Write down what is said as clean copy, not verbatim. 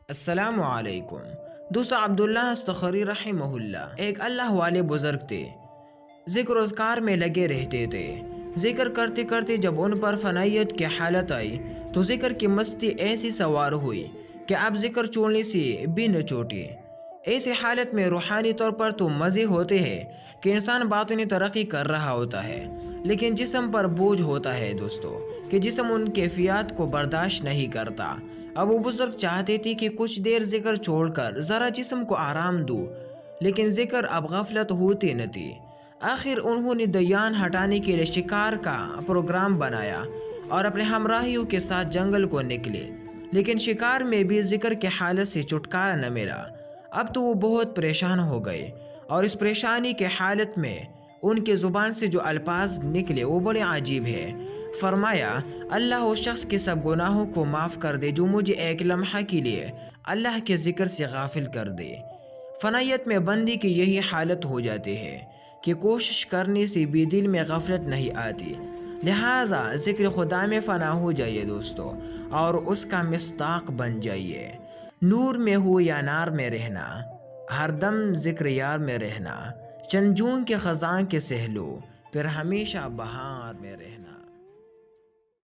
السلام علیکم دوستو، عبداللہ استخری رحمہ اللہ ایک اللہ والے بزرگ تھے۔ ذکر و اذکار میں لگے رہتے تھے۔ ذکر کرتے کرتے جب ان پر فنائیت کی حالت آئی تو ذکر کی مستی ایسی سوار ہوئی کہ اب ذکر چھوڑنے سے بھی نہ چھوٹی۔ ایسی حالت میں روحانی طور پر تو مزے ہوتے ہیں کہ انسان باطنی ترقی کر رہا ہوتا ہے، لیکن جسم پر بوجھ ہوتا ہے دوستو کہ جسم ان کیفیات کو برداشت نہیں کرتا۔ اب وہ بزرگ چاہتے تھے کہ کچھ دیر ذکر چھوڑ کر ذرا جسم کو آرام دو، لیکن ذکر اب غفلت ہوتی نہ تھی۔ آخر انہوں نے دیان ہٹانے کے لیے شکار کا پروگرام بنایا اور اپنے ہمراہیوں کے ساتھ جنگل کو نکلے، لیکن شکار میں بھی ذکر کی حالت سے چھٹکارا نہ ملا۔ اب تو وہ بہت پریشان ہو گئے، اور اس پریشانی کے حالت میں ان کے زبان سے جو الفاظ نکلے وہ بڑے عجیب ہے۔ فرمایا، اللہ اس شخص کے سب گناہوں کو معاف کر دے جو مجھے ایک لمحہ کے لیے اللہ کے ذکر سے غافل کر دے۔ فنائیت میں بندی کی یہی حالت ہو جاتی ہے کہ کوشش کرنے سے بھی دل میں غفلت نہیں آتی، لہٰذا ذکر خدا میں فنا ہو جائیے دوستو، اور اس کا مصداق بن جائیے۔ نور میں ہو یا نار میں رہنا، ہر دم ذکر یار میں رہنا، چند جون کے خزاں کے سہلو، پھر ہمیشہ بہار میں رہنا۔